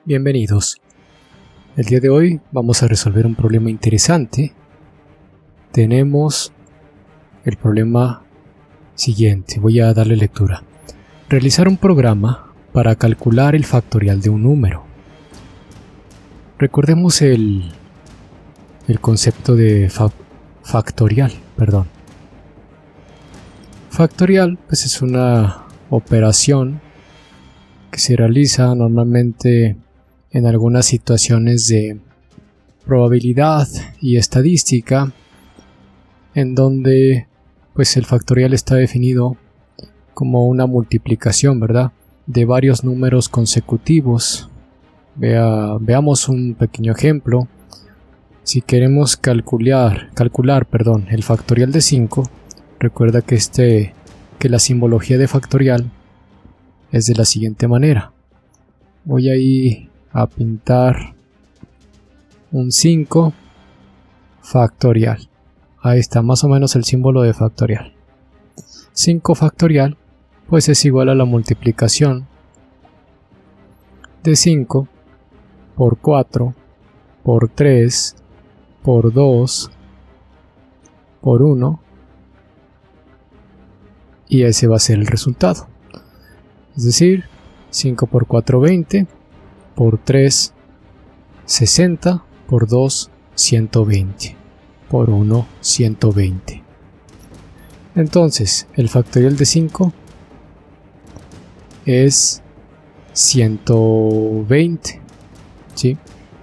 Bienvenidos. El día de hoy vamos a resolver un problema interesante. Tenemos el problema siguiente. Voy a darle lectura. Realizar un programa para calcular el factorial de un número. Recordemos el concepto de factorial. Factorial pues es una operación que se realiza normalmente en algunas situaciones de probabilidad y estadística, en donde pues el factorial está definido como una multiplicación, ¿verdad?, de varios números consecutivos. Veamos un pequeño ejemplo. Si queremos calcular el factorial de 5, recuerda que la simbología de factorial es de la siguiente manera. Voy a ir a pintar un 5 factorial. Ahí está más o menos el símbolo de factorial. 5 factorial pues es igual a la multiplicación de 5 por 4 por 3 por 2 por 1, y ese va a ser el resultado. Es decir, 5 por 4 20, por 3 60, por 2 120, por 1 120. Entonces, el factorial de 5 es 120, ¿sí?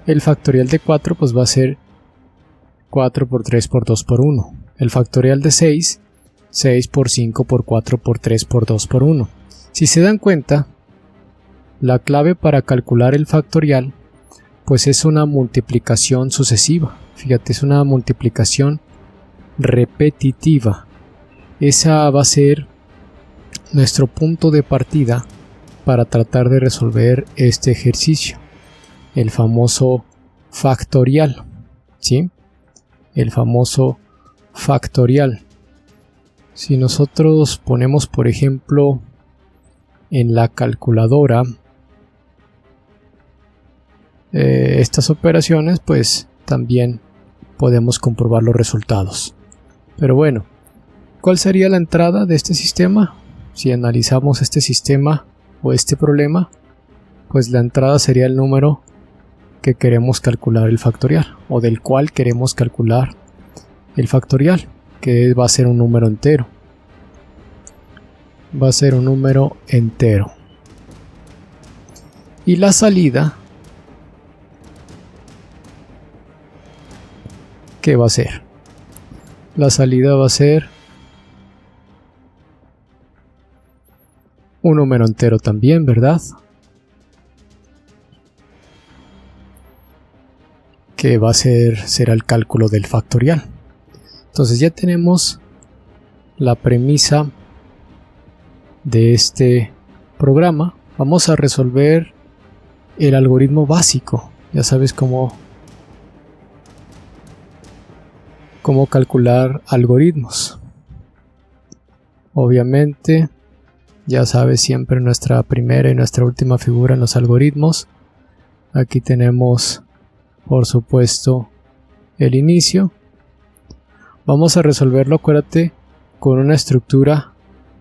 El factorial de 4 pues va a ser 4 por 3 por 2 por 1. El factorial de 6, 6 por 5 por 4 por 3 por 2 por 1. Si se dan cuenta, la clave para calcular el factorial pues es una multiplicación sucesiva. Fíjate, es una multiplicación repetitiva. Esa va a ser nuestro punto de partida para tratar de resolver este ejercicio, el famoso factorial, ¿sí? El famoso factorial. Si nosotros ponemos, por ejemplo, en la calculadora estas operaciones, pues también podemos comprobar los resultados. Pero bueno, ¿cuál sería la entrada de este sistema? Si analizamos este sistema o este problema, pues la entrada sería el número que queremos calcular el factorial, o del cual queremos calcular el factorial, que va a ser un número entero. Va a ser un número entero. Y la salida, ¿qué va a ser? La salida va a ser un número entero también, ¿verdad? Que va a será el cálculo del factorial. Entonces ya tenemos la premisa de este programa. Vamos a resolver el algoritmo básico. Ya sabes cómo calcular algoritmos. Obviamente, ya sabes, siempre nuestra primera y nuestra última figura en los algoritmos. Aquí tenemos, por supuesto, el inicio. Vamos a resolverlo, acuérdate, con una estructura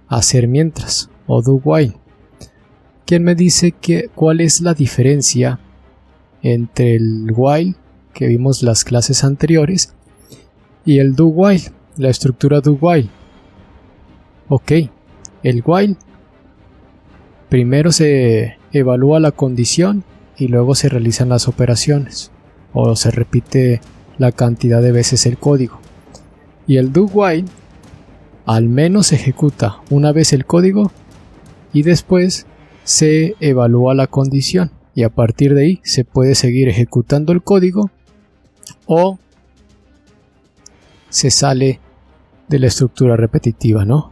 hacer mientras o do while. ¿Quién me dice cuál es la diferencia entre el while que vimos las clases anteriores y el do while, la estructura do while? Ok, el while primero se evalúa la condición y luego se realizan las operaciones, o se repite la cantidad de veces el código. Y el do while al menos se ejecuta una vez el código y después se evalúa la condición, y a partir de ahí se puede seguir ejecutando el código o se sale de la estructura repetitiva, ¿no?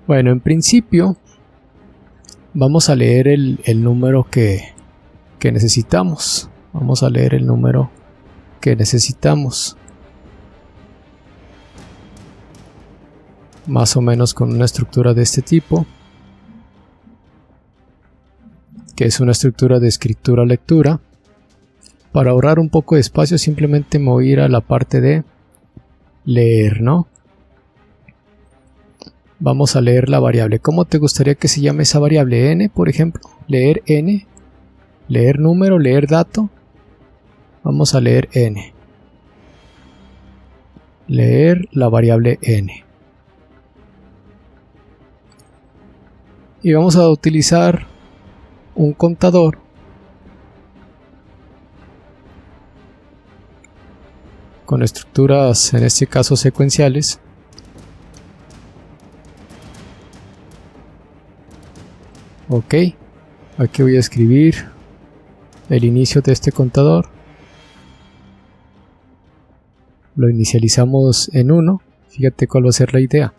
Bueno, en principio vamos a leer el número que necesitamos. Vamos a leer el número que necesitamos, más o menos con una estructura de este tipo, que es una estructura de escritura-lectura. Para ahorrar un poco de espacio simplemente me voy a ir a la parte de leer, ¿no? Vamos a leer la variable. ¿Cómo te gustaría que se llame esa variable? N, por ejemplo. Leer N. Leer número, leer dato. Vamos a leer N. Leer la variable N. Y vamos a utilizar un contador con estructuras, en este caso secuenciales. Ok, aquí voy a escribir el inicio de este contador. Lo inicializamos en 1. Fíjate cuál va a ser la idea.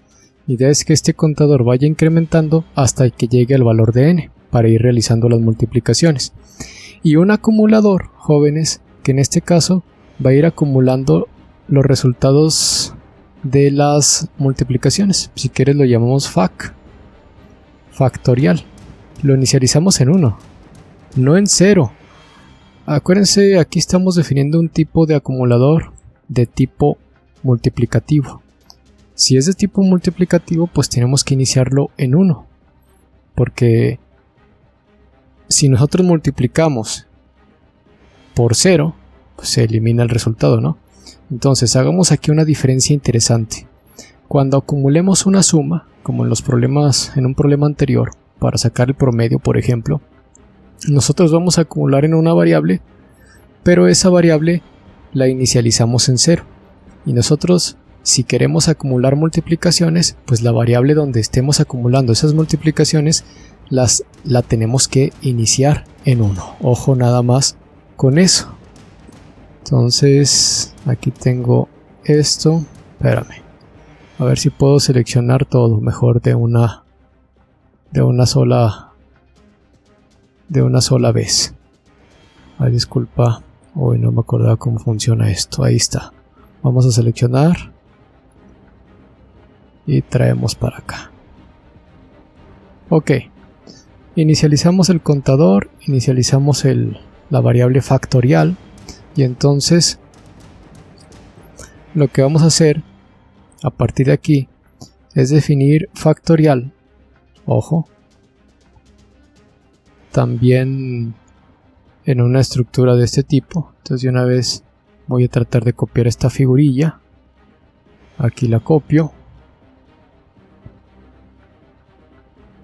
La idea es que este contador vaya incrementando hasta que llegue al valor de n para ir realizando las multiplicaciones. Y un acumulador, jóvenes, que en este caso va a ir acumulando los resultados de las multiplicaciones. Si quieres lo llamamos factorial. Lo inicializamos en 1, no en 0. Acuérdense, aquí estamos definiendo un tipo de acumulador de tipo multiplicativo. Si es de tipo multiplicativo, pues tenemos que iniciarlo en 1, porque si nosotros multiplicamos por 0, pues se elimina el resultado, ¿no? Entonces hagamos aquí una diferencia interesante. Cuando acumulemos una suma, como en un problema anterior, para sacar el promedio, por ejemplo, nosotros vamos a acumular en una variable, pero esa variable la inicializamos en 0. Y nosotros, si queremos acumular multiplicaciones, pues la variable donde estemos acumulando esas multiplicaciones la tenemos que iniciar en 1. Ojo nada más con eso. Entonces, aquí tengo esto. Espérame. A ver si puedo seleccionar todo mejor de una sola vez. Ay, disculpa, hoy no me acordaba cómo funciona esto. Ahí está. Vamos a seleccionar y traemos para acá. Ok, inicializamos el contador, inicializamos la variable factorial, y entonces lo que vamos a hacer a partir de aquí es definir factorial. Ojo, también en una estructura de este tipo. Entonces de una vez voy a tratar de copiar esta figurilla. Aquí la copio.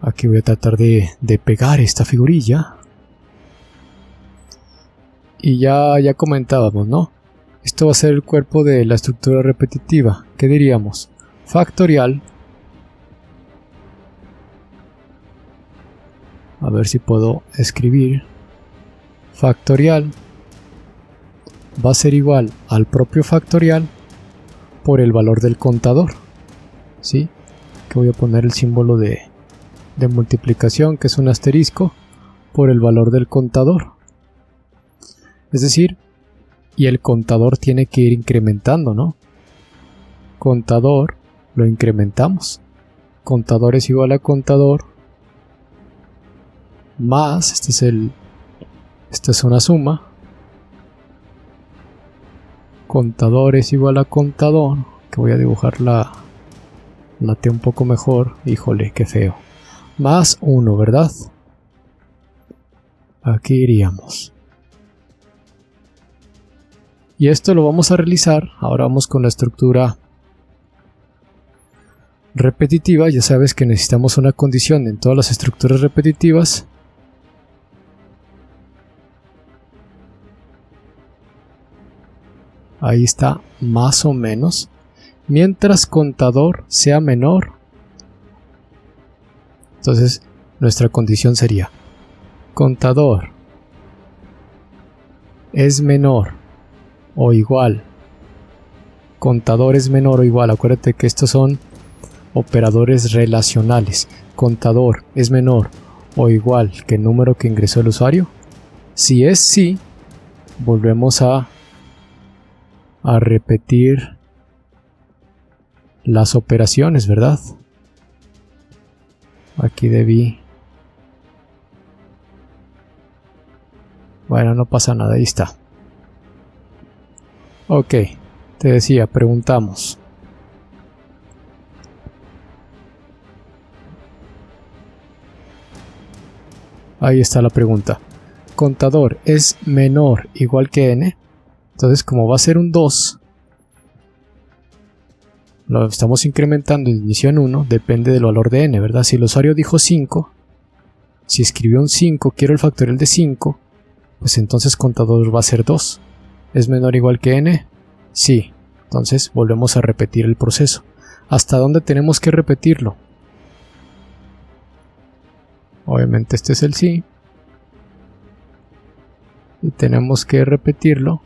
Aquí voy a tratar de pegar esta figurilla. Y ya comentábamos, ¿no? Esto va a ser el cuerpo de la estructura repetitiva. ¿Qué diríamos? Factorial. A ver si puedo escribir. Factorial va a ser igual al propio factorial por el valor del contador. ¿Sí? Que voy a poner el símbolo de multiplicación, que es un asterisco, por el valor del contador. Es decir, y el contador tiene que ir incrementando, ¿no? Contador lo incrementamos. Contador es igual a contador más, esta es una suma. Contador es igual a contador, que voy a dibujar la T un poco mejor. Híjole, qué feo. Más 1, ¿verdad? Aquí iríamos. Y esto lo vamos a realizar. Ahora vamos con la estructura repetitiva. Ya sabes que necesitamos una condición en todas las estructuras repetitivas. Ahí está, más o menos. Mientras contador sea menor. Entonces nuestra condición sería: contador es menor o igual. Contador es menor o igual. Acuérdate que estos son operadores relacionales. Contador es menor o igual que el número que ingresó el usuario. Si es sí, volvemos a repetir las operaciones, ¿verdad? Aquí debí Bueno, no pasa nada, ahí está. Ok, te decía, preguntamos. Ahí está la pregunta. Contador es menor o igual que n. Entonces, como va a ser un 2, lo estamos incrementando de inicio en 1, depende del valor de n, ¿verdad? Si el usuario dijo 5, si escribió un 5, quiero el factorial de 5, pues entonces contador va a ser 2. ¿Es menor o igual que n? Sí. Entonces volvemos a repetir el proceso. ¿Hasta dónde tenemos que repetirlo? Obviamente este es el sí. Y tenemos que repetirlo.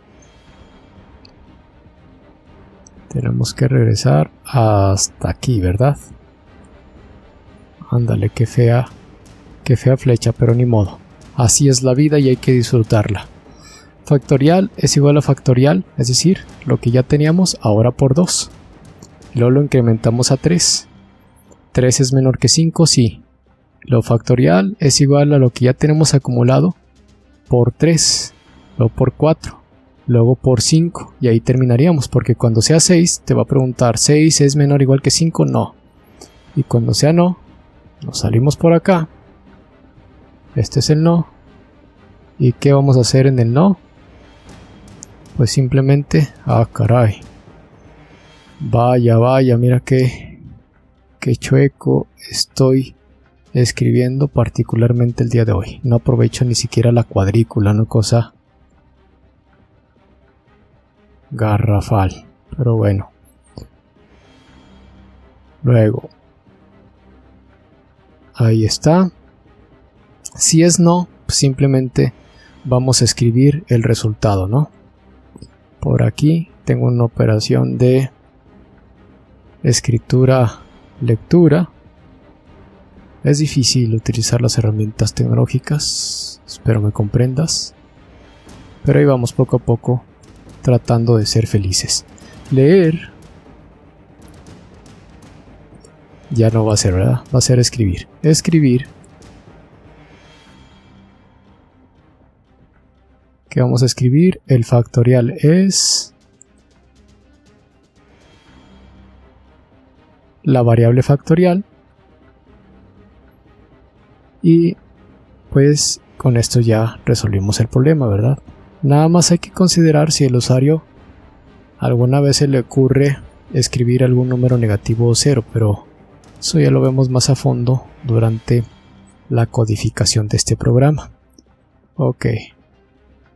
Tenemos que regresar hasta aquí, ¿verdad? Ándale, qué fea flecha, pero ni modo. Así es la vida y hay que disfrutarla. Factorial es igual a factorial, es decir, lo que ya teníamos ahora por 2. Luego lo incrementamos a 3. 3 es menor que 5, sí. Lo factorial es igual a lo que ya tenemos acumulado por 3, luego por 4, luego por 5, y ahí terminaríamos, porque cuando sea 6 te va a preguntar, ¿6 es menor o igual que 5? No. Y cuando sea no, nos salimos por acá. Este es el no. ¿Y qué vamos a hacer en el no? Pues simplemente, caray. Vaya, mira qué chueco estoy escribiendo particularmente el día de hoy. No aprovecho ni siquiera la cuadrícula, no, cosa garrafal, pero bueno. Luego, ahí está. Si es no, simplemente vamos a escribir el resultado, ¿no? Por aquí tengo una operación de escritura-lectura. Es difícil utilizar las herramientas tecnológicas, espero me comprendas, pero ahí vamos poco a poco tratando de ser felices. Leer ya no va a ser, ¿verdad? Va a ser escribir. Escribir. ¿Qué vamos a escribir? El factorial es la variable factorial. Y pues con esto ya resolvimos el problema, ¿verdad? Nada más hay que considerar si el usuario alguna vez se le ocurre escribir algún número negativo o 0, pero eso ya lo vemos más a fondo durante la codificación de este programa. Ok,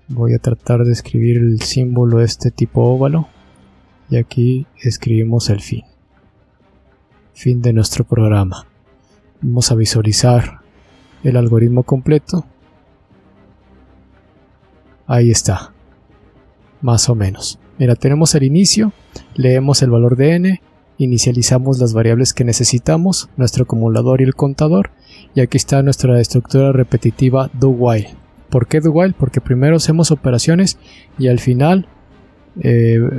voy a tratar de escribir el símbolo de este tipo óvalo y aquí escribimos el fin de nuestro programa. Vamos a visualizar el algoritmo completo. Ahí está, más o menos. Mira, tenemos el inicio, leemos el valor de n, inicializamos las variables que necesitamos, nuestro acumulador y el contador, y aquí está nuestra estructura repetitiva do while. ¿Por qué do while? Porque primero hacemos operaciones y al final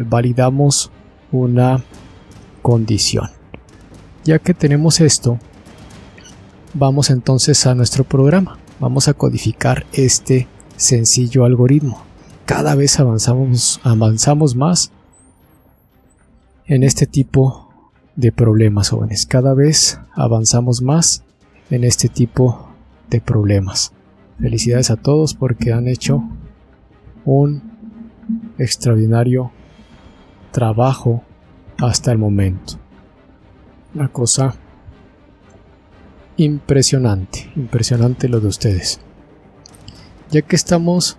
validamos una condición. Ya que tenemos esto, vamos entonces a nuestro programa. Vamos a codificar este sencillo algoritmo. Cada vez avanzamos más en este tipo de problemas, jóvenes. Cada vez avanzamos más en este tipo de problemas. Felicidades a todos porque han hecho un extraordinario trabajo hasta el momento. Una cosa impresionante lo de ustedes. Ya que estamos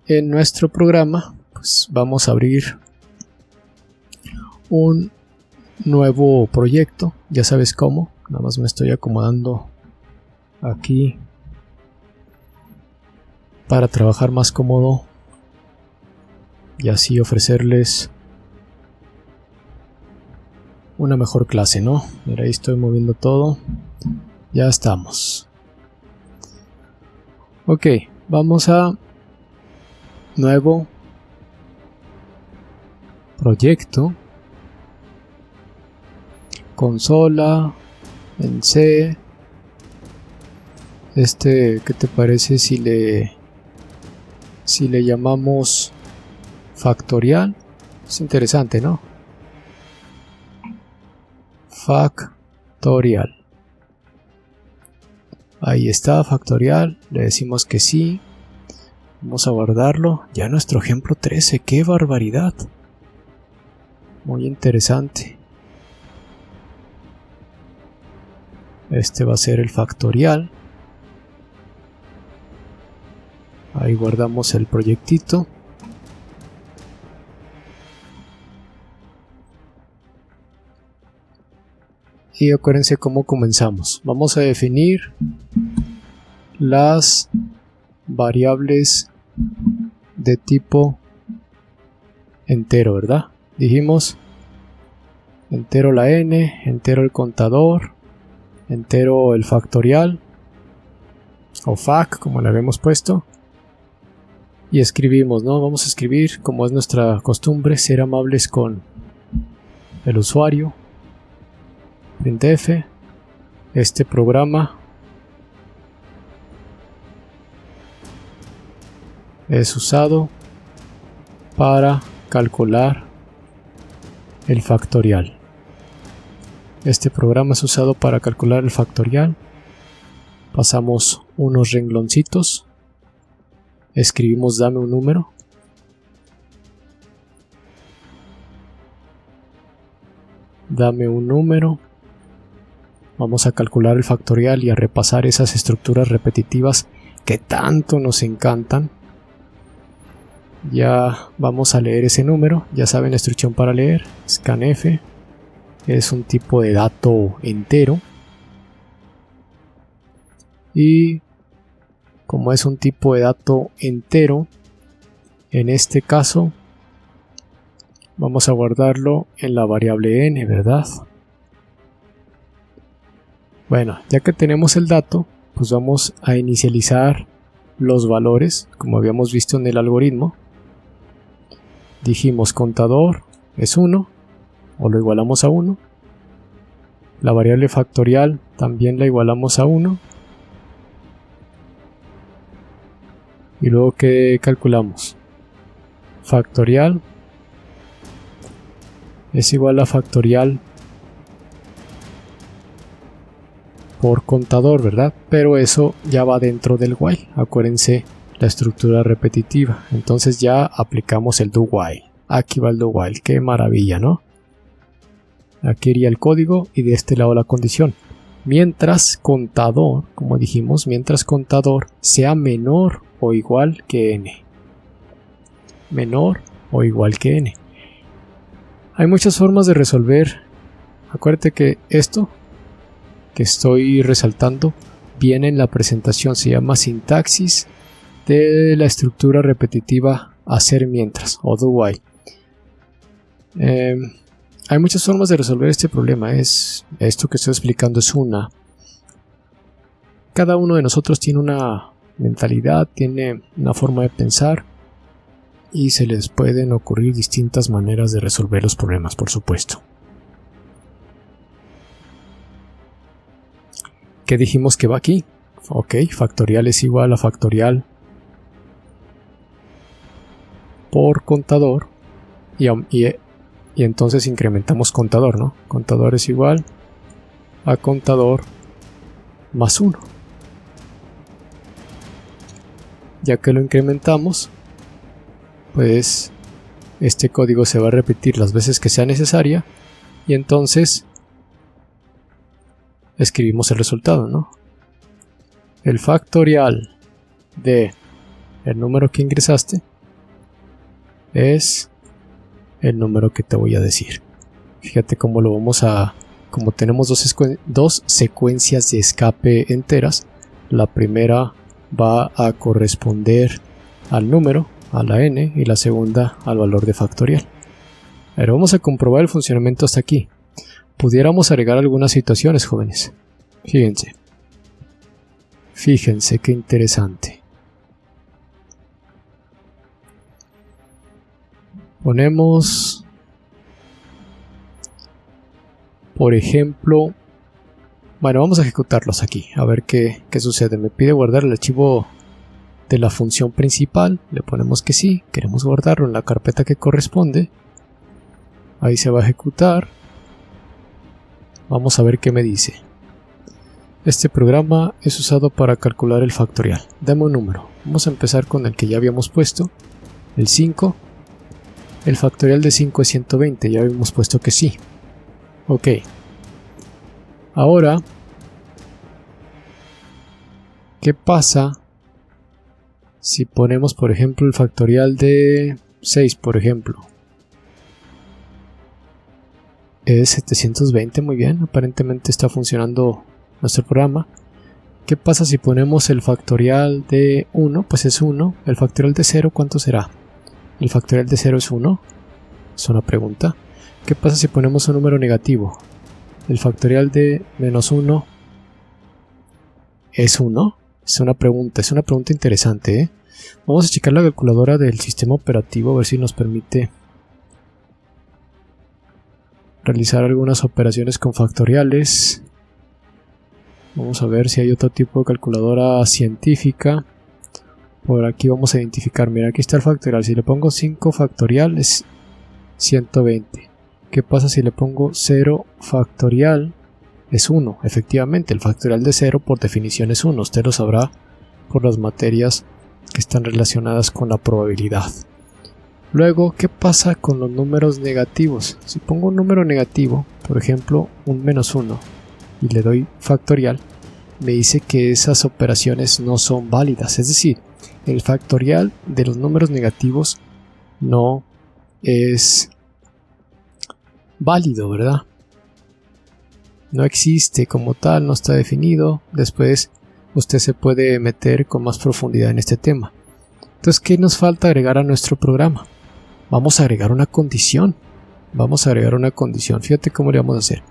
en nuestro programa, pues vamos a abrir un nuevo proyecto. Ya sabes cómo, nada más me estoy acomodando aquí para trabajar más cómodo y así ofrecerles una mejor clase, ¿no? Mira, ahí estoy moviendo todo. Ya estamos. Ok, vamos a nuevo proyecto, consola en C, ¿qué te parece si le llamamos factorial? Es interesante, ¿no? Factorial. Ahí está, factorial. Le decimos que sí. Vamos a guardarlo. Ya nuestro ejemplo 13. ¡Qué barbaridad! Muy interesante. Este va a ser el factorial. Ahí guardamos el proyectito. Y acuérdense cómo comenzamos. Vamos a definir las variables de tipo entero, ¿verdad? Dijimos entero la n, entero el contador, entero el factorial o fac, como le habíamos puesto. Y escribimos, ¿no? Vamos a escribir, como es nuestra costumbre, ser amables con el usuario. Printf, este programa es usado para calcular el factorial. Este programa es usado para calcular el factorial. Pasamos unos rengloncitos. Escribimos dame un número. Dame un número. Vamos a calcular el factorial y a repasar esas estructuras repetitivas que tanto nos encantan. Ya vamos a leer ese número. Ya saben la instrucción para leer. Scanf es un tipo de dato entero. Y como es un tipo de dato entero, en este caso vamos a guardarlo en la variable n, ¿verdad? Bueno, ya que tenemos el dato, pues vamos a inicializar los valores, como habíamos visto en el algoritmo. Dijimos contador es 1, o lo igualamos a 1. La variable factorial también la igualamos a 1. Y luego, ¿qué calculamos? Factorial es igual a factorial por contador, ¿verdad? Pero eso ya va dentro del while. Acuérdense la estructura repetitiva. Entonces ya aplicamos el do while. Aquí va el do while. Qué maravilla, ¿no? Aquí iría el código y de este lado la condición. Mientras contador, como dijimos, mientras contador sea menor o igual que n. Menor o igual que n. Hay muchas formas de resolver. Acuérdate que esto que estoy resaltando viene en la presentación, se llama sintaxis de la estructura repetitiva hacer mientras o do while. Hay muchas formas de resolver este problema. Esto que estoy explicando es una. Cada uno de nosotros tiene una mentalidad, tiene una forma de pensar y se les pueden ocurrir distintas maneras de resolver los problemas, por supuesto. ¿Qué dijimos que va aquí? Ok, factorial es igual a factorial por contador y entonces incrementamos contador, ¿no? Contador es igual a contador más 1. Ya que lo incrementamos, pues este código se va a repetir las veces que sea necesaria y entonces escribimos el resultado, ¿no? El factorial de el número que ingresaste es el número que te voy a decir. Fíjate cómo lo vamos a... Como tenemos dos secuencias de escape enteras, la primera va a corresponder al número, a la n, y la segunda al valor de factorial. Pero vamos a comprobar el funcionamiento hasta aquí. Pudiéramos agregar algunas situaciones, jóvenes. Fíjense qué interesante. Ponemos, por ejemplo, Bueno, vamos a ejecutarlos aquí, a ver qué sucede. Me pide guardar el archivo de la función principal, le ponemos que sí, queremos guardarlo en la carpeta que corresponde. Ahí se va a ejecutar. Vamos a ver qué me dice. Este programa es usado para calcular el factorial. Dame un número. Vamos a empezar con el que ya habíamos puesto, el 5. El factorial de 5 es 120, ya habíamos puesto que sí. Ok. Ahora, ¿qué pasa si ponemos, por ejemplo, el factorial de 6, por ejemplo? Es 720, muy bien, aparentemente está funcionando nuestro programa. ¿Qué pasa si ponemos el factorial de 1? Pues es 1. ¿El factorial de 0 cuánto será? ¿El factorial de 0 es 1? Es una pregunta. ¿Qué pasa si ponemos un número negativo? ¿El factorial de menos 1 es 1? Es una pregunta interesante, ¿eh? Vamos a checar la calculadora del sistema operativo a ver si nos permite realizar algunas operaciones con factoriales. Vamos a ver si hay otro tipo de calculadora científica. Por aquí vamos a identificar, mira, aquí está el factorial. Si le pongo 5 factorial es 120. ¿Qué pasa si le pongo 0 factorial? Es 1. Efectivamente, el factorial de 0 por definición es 1. Usted lo sabrá por las materias que están relacionadas con la probabilidad. Luego, ¿qué pasa con los números negativos? Si pongo un número negativo, por ejemplo, un menos 1, y le doy factorial, me dice que esas operaciones no son válidas. Es decir, el factorial de los números negativos no es válido, ¿verdad? No existe como tal, no está definido. Después usted se puede meter con más profundidad en este tema. Entonces, ¿qué nos falta agregar a nuestro programa? Vamos a agregar una condición. Fíjate cómo le vamos a hacer.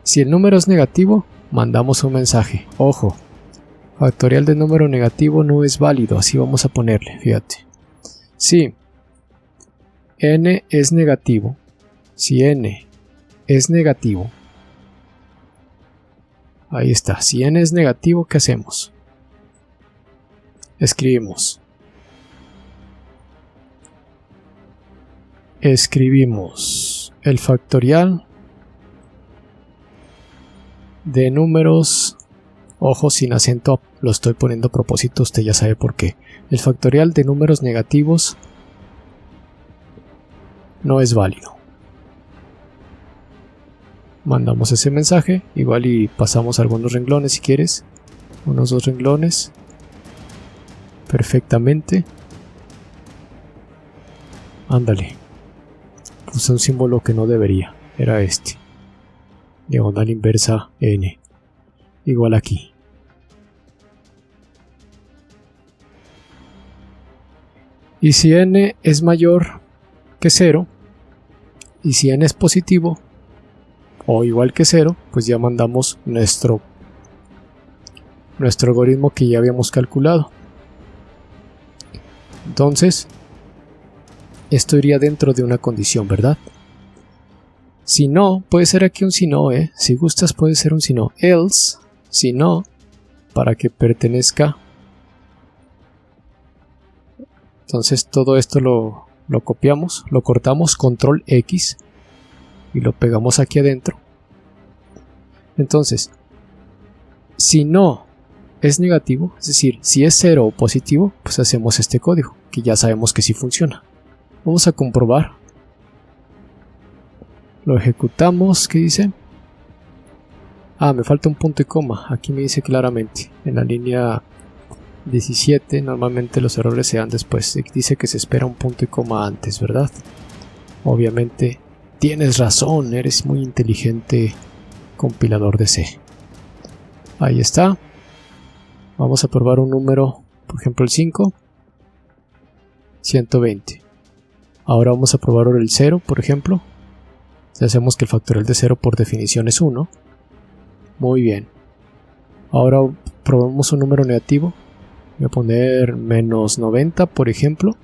Si el número es negativo, mandamos un mensaje. Ojo, factorial de número negativo no es válido. Así vamos a ponerle, fíjate. Si n es negativo, ahí está. Si n es negativo, ¿qué hacemos? Escribimos el factorial de números, ojo, sin acento, lo estoy poniendo a propósito, usted ya sabe por qué. El factorial de números negativos no es válido. Mandamos ese mensaje, igual y pasamos algunos renglones si quieres, unos 2 renglones, perfectamente. Ándale, puse un símbolo que no debería, era este, diagonal inversa n, igual aquí. Y si n es mayor que 0, y si n es positivo, o igual que 0, pues ya mandamos nuestro algoritmo que ya habíamos calculado. Entonces, esto iría dentro de una condición, ¿verdad? Si no, puede ser aquí un si no, si gustas puede ser un si no. Else, si no, para que pertenezca. Entonces todo esto lo copiamos, lo cortamos, control X, y lo pegamos aquí adentro. Entonces, si no es negativo, es decir, si es 0 o positivo, pues hacemos este código, que ya sabemos que sí funciona. Vamos a comprobar. Lo ejecutamos, ¿qué dice? Me falta un punto y coma, aquí me dice claramente, en la línea 17, normalmente los errores se dan después, dice que se espera un punto y coma antes, ¿verdad? Obviamente, tienes razón, eres muy inteligente, compilador de C. Ahí está. Vamos a probar un número, por ejemplo el 5, 120. Ahora vamos a probar el 0, por ejemplo. Ya sabemos que el factorial de 0 por definición es 1. Muy bien. Ahora probamos un número negativo. Voy a poner menos 90, por ejemplo.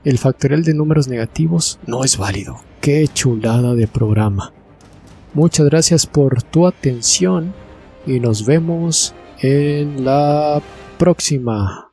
El factorial de números negativos no es válido. ¡Qué chulada de programa! Muchas gracias por tu atención y nos vemos en la próxima.